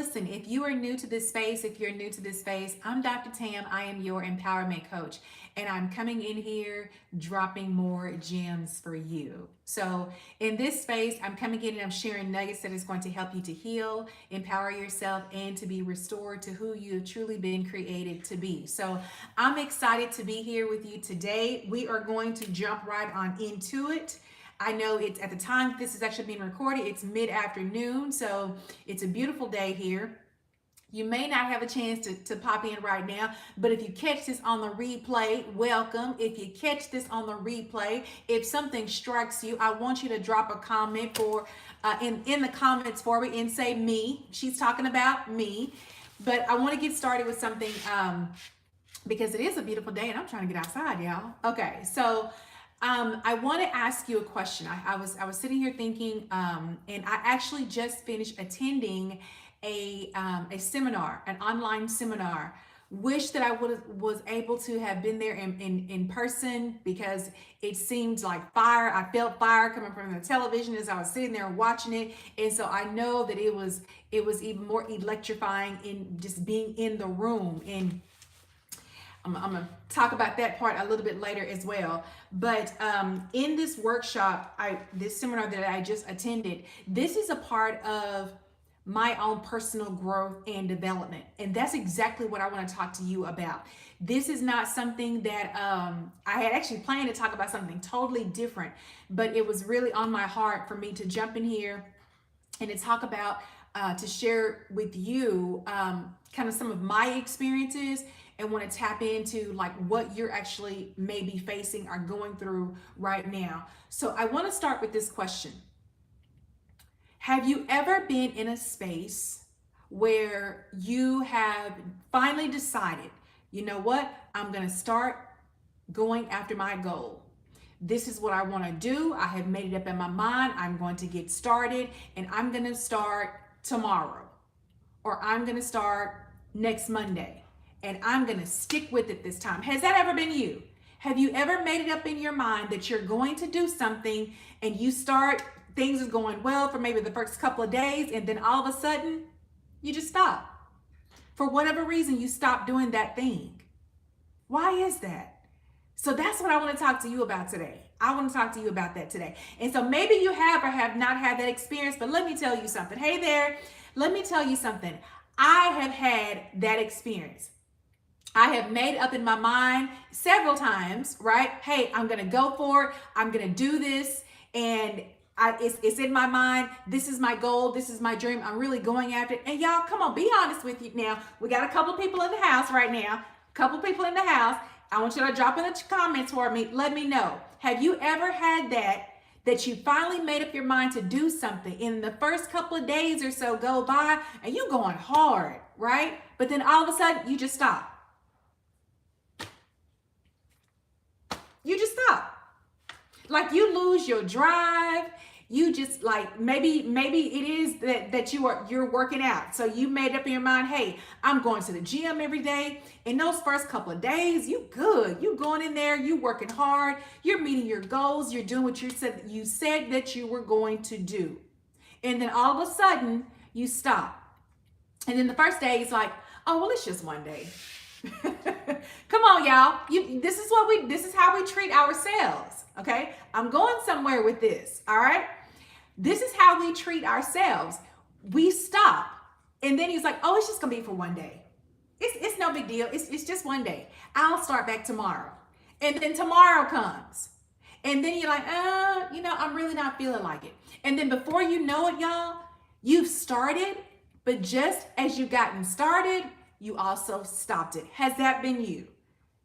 listen, if you are new to this space, if you're new to this space, I'm Dr. Tam. I am your empowerment coach, and I'm coming in here dropping more gems for you. So, in this space, I'm coming in and I'm sharing nuggets that is going to help you to heal, empower yourself, and to be restored to who you have truly been created to be. So, I'm excited to be here with you today. We are going to jump right on into it. I know it's at the time this is actually being recorded, it's mid-afternoon, so it's a beautiful day here. You may not have a chance to pop in right now, but if you catch this on the replay, welcome. If you catch this on the replay, if something strikes you, I want you to drop a comment for in the comments for me and say me. She's talking about me. But I want to get started with something because it is a beautiful day and I'm trying to get outside, y'all. Okay, so I want to ask you a question. I was sitting here thinking, and I actually just finished attending a seminar, an online seminar. Wish that I was able to have been there in person because it seemed like fire. I felt fire coming from the television as I was sitting there watching it, and so I know that it was even more electrifying in just being in the room. And I'm gonna talk about that part a little bit later as well. But in this workshop, this seminar that I just attended, this is a part of my own personal growth and development. And that's exactly what I want to talk to you about. This is not something that I had actually planned to talk about something totally different, but it was really on my heart for me to jump in here and to talk about, to share with you kind of some of my experiences, and want to tap into like what you're actually maybe facing or going through right now. So I want to start with this question. Have you ever been in a space where you have finally decided, you know what, I'm going to start going after my goal? This is what I want to do. I have made it up in my mind. I'm going to get started, and I'm going to start tomorrow, or I'm going to start next Monday, and I'm going to stick with it this time. Has that ever been you? Have you ever made it up in your mind that you're going to do something and you start, things is going well for maybe the first couple of days, and then all of a sudden you just stop? For whatever reason, you stop doing that thing. Why is that? So that's what I want to talk to you about today. I want to talk to you about that today. And so maybe you have or have not had that experience, but let me tell you something. Hey there, let me tell you something. I have had that experience. I have made up in my mind several times, right? Hey, I'm going to go for it. I'm going to do this. And it's in my mind. This is my goal. This is my dream. I'm really going after it. And y'all, come on, be honest with you now. We got a couple of people in the house right now. A couple of people in the house. I want you to drop in the comments for me. Let me know. Have you ever had that you finally made up your mind to do something, in the first couple of days or so go by and you going hard, right? But then all of a sudden you just stop. You just stop. Like you lose your drive. You just like, maybe it is that you're working out. So you made up in your mind, hey, I'm going to the gym every day. In those first couple of days, you good. You going in there, you working hard, you're meeting your goals, you're doing what you said that you were going to do. And then all of a sudden, you stop. And then the first day is like, oh, well, it's just one day. Come on, y'all. This is how we treat ourselves. Okay. I'm going somewhere with this. All right. This is how we treat ourselves. We stop. And then he's like, oh, it's just gonna be for one day. It's no big deal. It's just one day. I'll start back tomorrow. And then tomorrow comes. And then you're like, I'm really not feeling like it. And then before you know it, y'all, you've started, but just as you've gotten started, you also stopped it. Has that been you?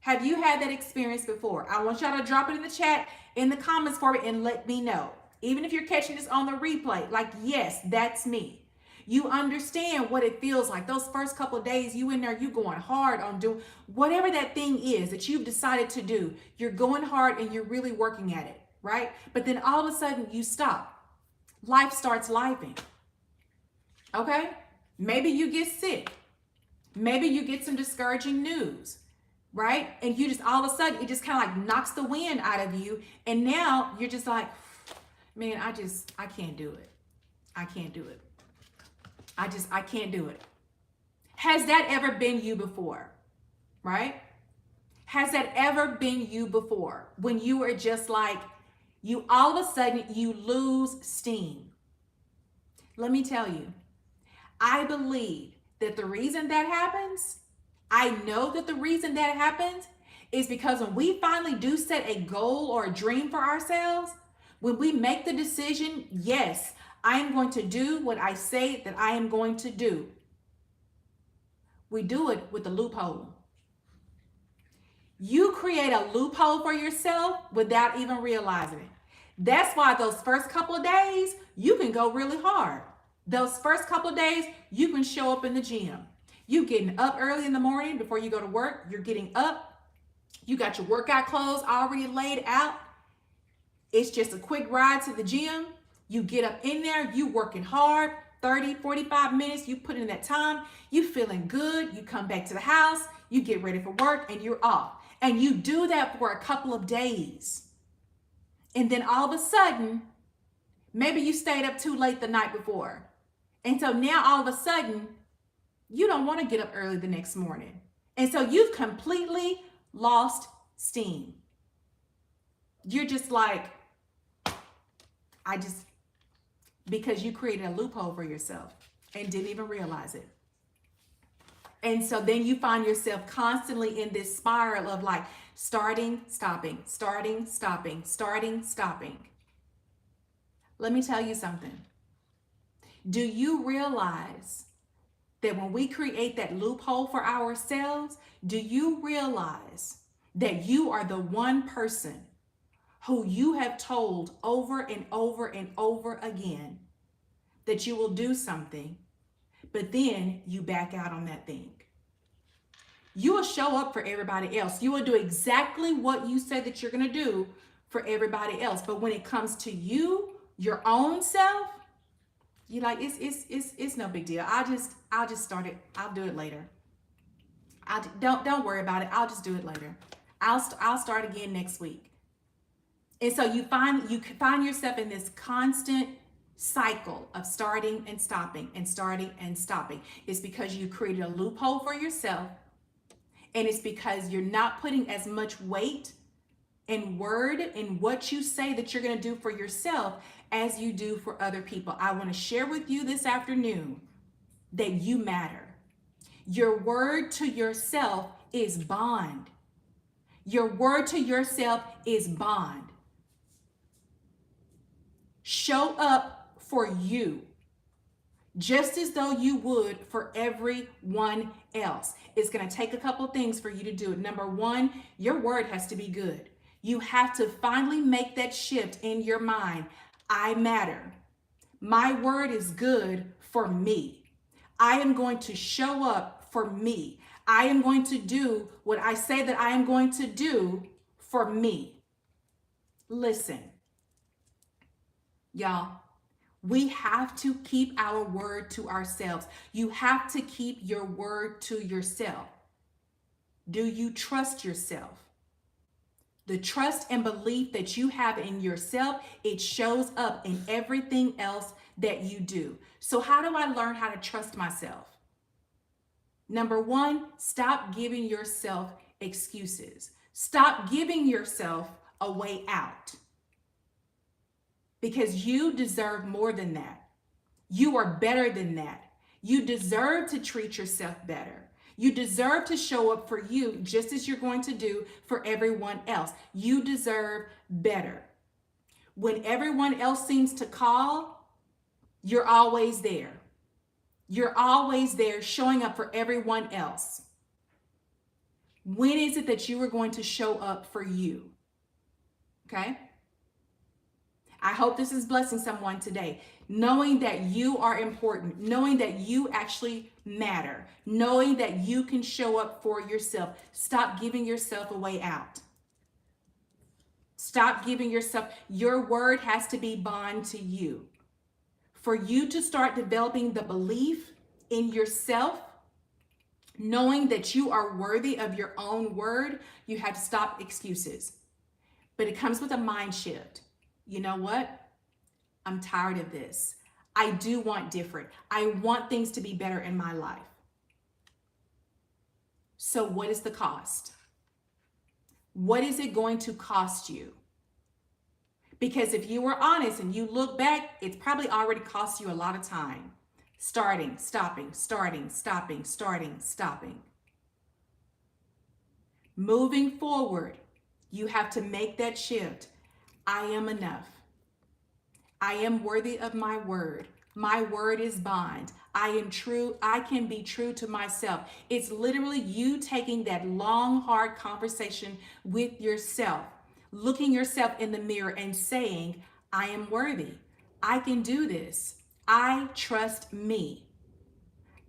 Have you had that experience before? I want y'all to drop it in the chat, in the comments for me, and let me know. Even if you're catching this on the replay, like, yes, that's me. You understand what it feels like. Those first couple of days, you in there, you going hard on doing whatever that thing is that you've decided to do. You're going hard and you're really working at it, right? But then all of a sudden you stop. Life starts lifing. Okay? Maybe you get sick. Maybe you get some discouraging news, right? And you just, all of a sudden, it just kind of like knocks the wind out of you. And now you're just like, man, I can't do it. I can't do it. I can't do it. Has that ever been you before? Right? Has that ever been you before? When you are just like, you all of a sudden you lose steam. Let me tell you, I believe that the reason that happens, I know that the reason that happens is because when we finally do set a goal or a dream for ourselves, when we make the decision, yes, I am going to do what I say that I am going to do, we do it with a loophole. You create a loophole for yourself without even realizing it. That's why those first couple of days, you can go really hard. Those first couple of days, you can show up in the gym. You getting up early in the morning before you go to work. You're getting up. You got your workout clothes already laid out. It's just a quick ride to the gym. You get up in there. You working hard. 30, 45 minutes. You put in that time. You feeling good. You come back to the house. You get ready for work and you're off. And you do that for a couple of days. And then all of a sudden, maybe you stayed up too late the night before. And so now all of a sudden, you don't want to get up early the next morning. And so you've completely lost steam. You're just like, because you created a loophole for yourself and didn't even realize it. And so then you find yourself constantly in this spiral of like starting, stopping, starting, stopping, starting, stopping. Let me tell you something. Do you realize that when we create that loophole for ourselves, do you realize that you are the one person who you have told over and over and over again that you will do something, but then you back out on that thing? You will show up for everybody else. You will do exactly what you said that you're going to do for everybody else. But when it comes to you, your own self, you're like, it's no big deal. I'll just start it. I'll do it later. Don't worry about it. I'll just do it later. I'll start again next week. And so you find yourself in this constant cycle of starting and stopping and starting and stopping. It's because you created a loophole for yourself. And it's because you're not putting as much weight and word in what you say that you're going to do for yourself as you do for other people. I want to share with you this afternoon that you matter. Your word to yourself is bond. Your word to yourself is bond. Show up for you, just as though you would for everyone else. It's going to take a couple things for you to do it. Number one, your word has to be good. You have to finally make that shift in your mind. I matter. My word is good for me. I am going to show up for me. I am going to do what I say that I am going to do for me. Listen, y'all. We have to keep our word to ourselves. You have to keep your word to yourself. Do you trust yourself? The trust and belief that you have in yourself, it shows up in everything else that you do. So how do I learn how to trust myself? Number one, stop giving yourself excuses. Stop giving yourself a way out. Because you deserve more than that. You are better than that. You deserve to treat yourself better. You deserve to show up for you just as you're going to do for everyone else. You deserve better. When everyone else seems to call, you're always there. You're always there showing up for everyone else. When is it that you are going to show up for you? Okay? I hope this is blessing someone today. Knowing that you are important, knowing that you actually matter, knowing that you can show up for yourself. Stop giving yourself a way out. Stop giving yourself, your word has to be bond to you. For you to start developing the belief in yourself, knowing that you are worthy of your own word, you have to stop excuses. But it comes with a mind shift. You know what? I'm tired of this. I do want different. I want things to be better in my life. So what is the cost? What is it going to cost you? Because if you were honest and you look back, it's probably already cost you a lot of time. Starting, stopping, starting, stopping, starting, stopping. Moving forward, you have to make that shift. I am enough. I am worthy of my word. My word is bond. I am true. I can be true to myself. It's literally you taking that long, hard conversation with yourself, looking yourself in the mirror and saying, I am worthy. I can do this. I trust me.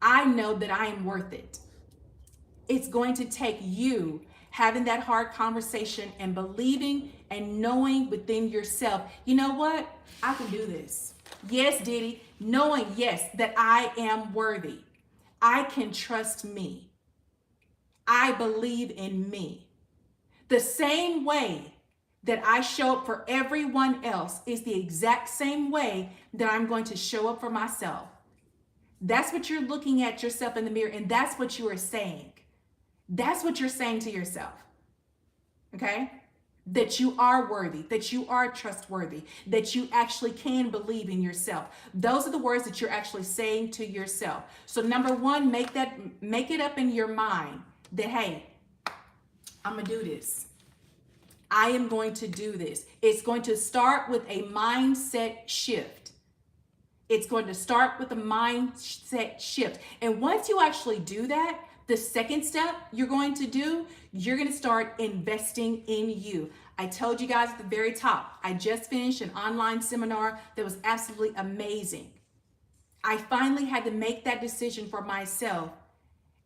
I know that I am worth it. It's going to take you having that hard conversation and believing and knowing within yourself, you know what? I can do this. Yes, Diddy, knowing, yes, that I am worthy. I can trust me. I believe in me. The same way that I show up for everyone else is the exact same way that I'm going to show up for myself. That's what you're looking at yourself in the mirror, and that's what you are saying. That's what you're saying to yourself. Okay? That you are worthy, that you are trustworthy, that you actually can believe in yourself. Those are the words that you're actually saying to yourself. So number one, make it up in your mind that, hey, I'm gonna do this. I am going to do this. It's going to start with a mindset shift. It's going to start with a mindset shift. And once you actually do that, the second step you're going to do, you're going to start investing in you. I told you guys at the very top, I just finished an online seminar that was absolutely amazing. I finally had to make that decision for myself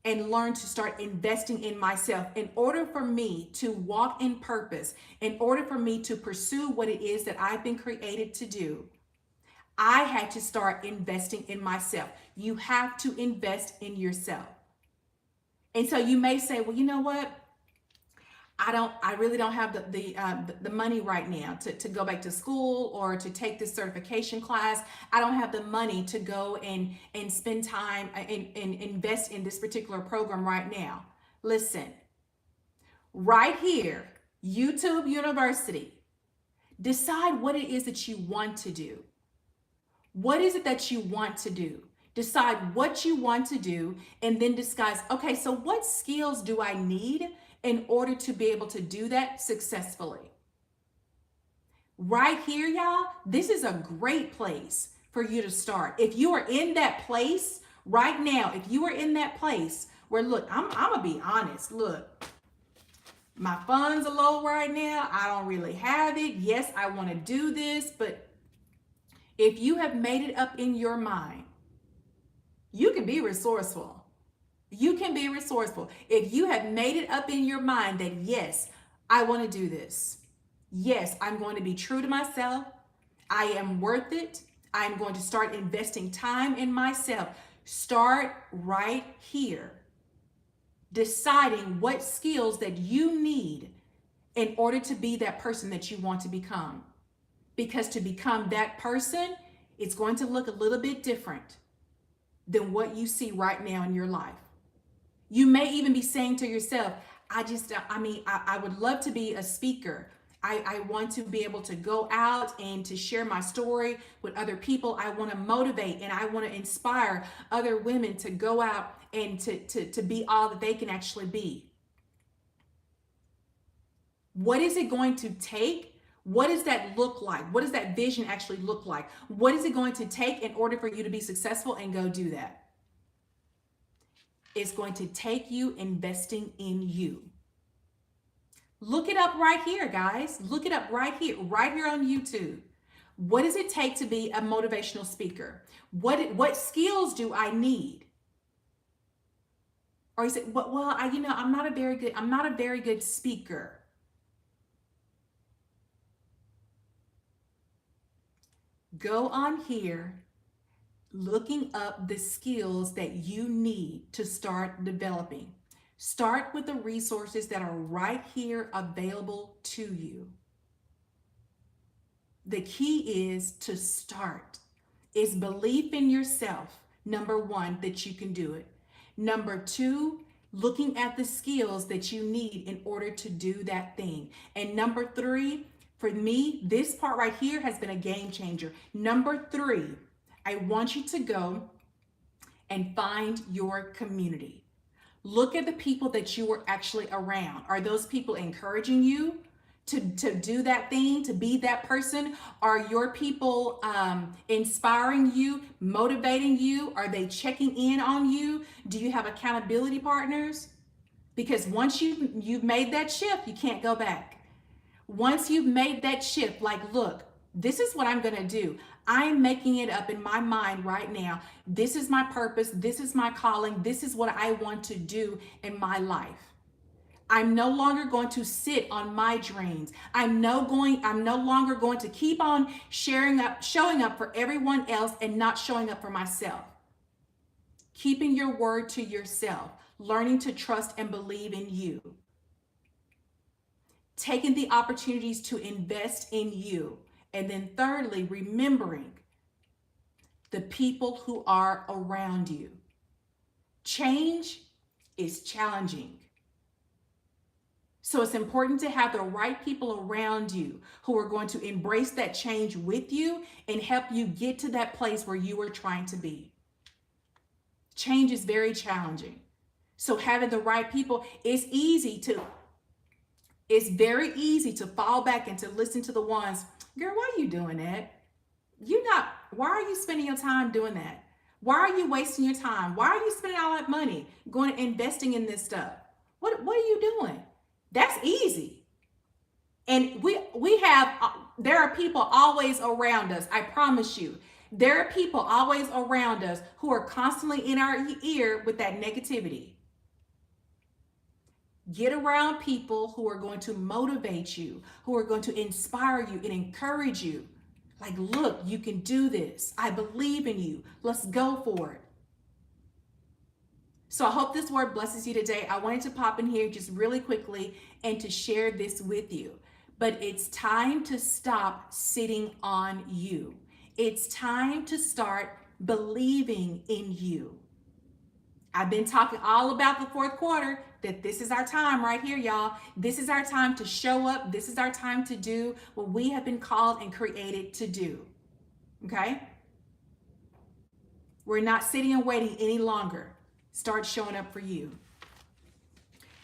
and learn to start investing in myself in order for me to walk in purpose, in order for me to pursue what it is that I've been created to do. I had to start investing in myself. You have to invest in yourself. And so you may say, well, you know what? I really don't have the money right now to go back to school or to take this certification class. I don't have the money to go and spend time and invest in this particular program right now. Listen, right here, YouTube University, decide what it is that you want to do. What is it that you want to do? Decide what you want to do and then discuss, okay, so what skills do I need in order to be able to do that successfully? Right here, y'all, this is a great place for you to start. If you are in that place right now, if you are in that place where, look, I'm gonna be honest, look, my funds are low right now. I don't really have it. Yes, I want to do this, but if you have made it up in your mind, you can be resourceful. You can be resourceful. If you have made it up in your mind that, yes, I want to do this. Yes, I'm going to be true to myself. I am worth it. I'm going to start investing time in myself. Start right here. Deciding what skills that you need in order to be that person that you want to become. Because to become that person, it's going to look a little bit different than what you see right now in your life. You may even be saying to yourself, I would love to be a speaker. I want to be able to go out and to share my story with other people. I want to motivate and I want to inspire other women to go out and to be all that they can actually be. What is it going to take? What does that look like? What does that vision actually look like? What is it going to take in order for you to be successful and go do that? It's going to take you investing in you. Look it up right here, guys. Look it up right here on YouTube. What does it take to be a motivational speaker? What skills do I need? Or you say, well, I'm not a very good speaker. Go on here, looking up the skills that you need to start developing. Start with the resources that are right here available to you. The key is to start. is belief in yourself. Number one, that you can do it. Number two, looking at the skills that you need in order to do that thing. And number three, for me, this part right here has been a game changer. Number three, I want you to go and find your community. Look at the people that you are actually around. Are those people encouraging you to do that thing, to be that person? Are your people inspiring you, motivating you? Are they checking in on you? Do you have accountability partners? Because once you've made that shift, you can't go back. Once you've made that shift, like, look, this is what I'm going to do. I'm making it up in my mind right now. This is my purpose. This is my calling. This is what I want to do in my life. I'm no longer going to sit on my dreams. I'm no longer going to keep on showing up for everyone else and not showing up for myself. Keeping your word to yourself, learning to trust and believe in you. Taking the opportunities to invest in you. And then thirdly, remembering the people who are around you. Change is challenging. So it's important to have the right people around you who are going to embrace that change with you and help you get to that place where you are trying to be. Change is very challenging. So having the right people, it's very easy to fall back and to listen to the ones, girl, why are you doing that? Why are you spending your time doing that? Why are you wasting your time? Why are you spending all that money going and investing in this stuff? What are you doing? That's easy. And there are people always around us. I promise you, there are people always around us who are constantly in our ear with that negativity. Get around people who are going to motivate you, who are going to inspire you and encourage you. Like, look, you can do this. I believe in you. Let's go for it. So I hope this word blesses you today. I wanted to pop in here just really quickly and to share this with you. But it's time to stop sitting on you. It's time to start believing in you. I've been talking all about the fourth quarter, that this is our time right here, y'all. This is our time to show up. This is our time to do what we have been called and created to do. Okay? We're not sitting and waiting any longer. Start showing up for you.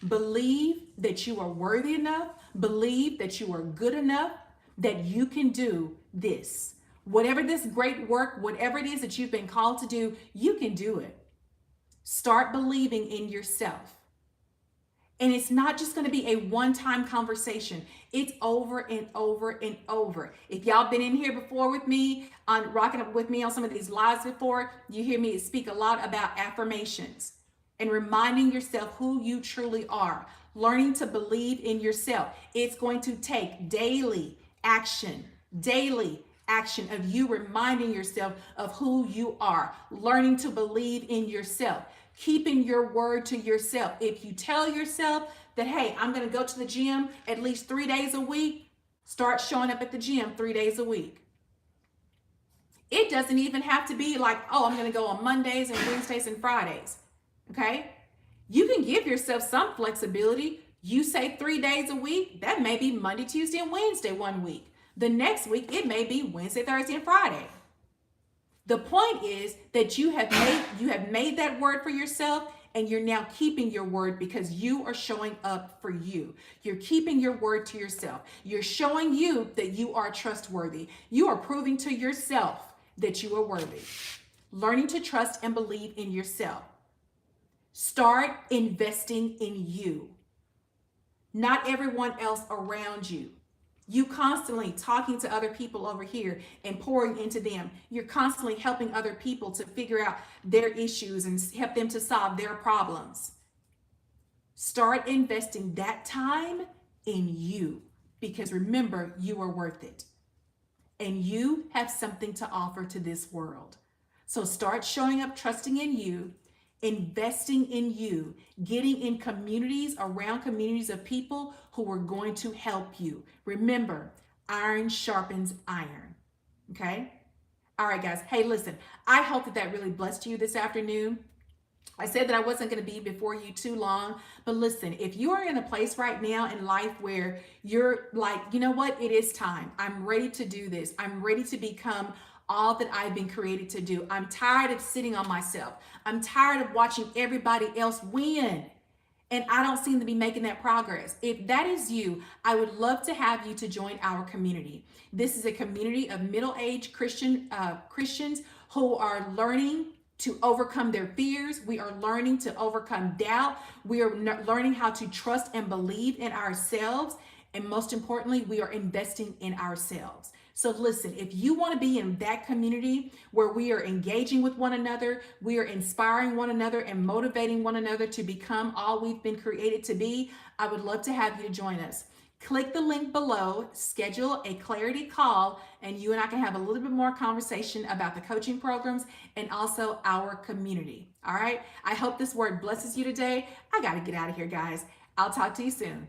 Believe that you are worthy enough. Believe that you are good enough, that you can do this. Whatever this great work, whatever it is that you've been called to do, you can do it. Start believing in yourself. And it's not just going to be a one-time conversation. It's over and over and over. If y'all been in here before with me, on rocking up with me on some of these lives before, you hear me speak a lot about affirmations and reminding yourself who you truly are, learning to believe in yourself. It's going to take daily action of you reminding yourself of who you are, learning to believe in yourself. Keeping your word to yourself. If you tell yourself that, hey, I'm going to go to the gym at least 3 days a week, start showing up at the gym 3 days a week. It doesn't even have to be like, oh, I'm going to go on Mondays and Wednesdays and Fridays. Okay? You can give yourself some flexibility. You say 3 days a week, that may be Monday, Tuesday, and Wednesday one week. The next week, it may be Wednesday, Thursday, and Friday. The point is that you have made that word for yourself, and you're now keeping your word because you are showing up for you. You're keeping your word to yourself. You're showing you that you are trustworthy. You are proving to yourself that you are worthy. Learning to trust and believe in yourself. Start investing in you, not everyone else around you. You constantly talking to other people over here and pouring into them. You're constantly helping other people to figure out their issues and help them to solve their problems. Start investing that time in you, because remember, you are worth it. And you have something to offer to this world. So start showing up, trusting in you, investing in you, getting in communities, around communities of people who are going to help you. Remember, iron sharpens iron. Okay? All right, guys. Hey, listen, I hope that that really blessed you this afternoon. I said that I wasn't going to be before you too long, but listen, if you are in a place right now in life where you're like, you know what, it is time. I'm ready to do this. I'm ready to become all that I've been created to do. I'm tired of sitting on myself. I'm tired of watching everybody else win. And I don't seem to be making that progress. If that is you, I would love to have you to join our community. This is a community of middle-aged Christians who are learning to overcome their fears. We are learning to overcome doubt. We are learning how to trust and believe in ourselves. And most importantly, we are investing in ourselves. So listen, if you want to be in that community where we are engaging with one another, we are inspiring one another and motivating one another to become all we've been created to be, I would love to have you to join us. Click the link below, schedule a clarity call, and you and I can have a little bit more conversation about the coaching programs and also our community. All right. I hope this word blesses you today. I got to get out of here, guys. I'll talk to you soon.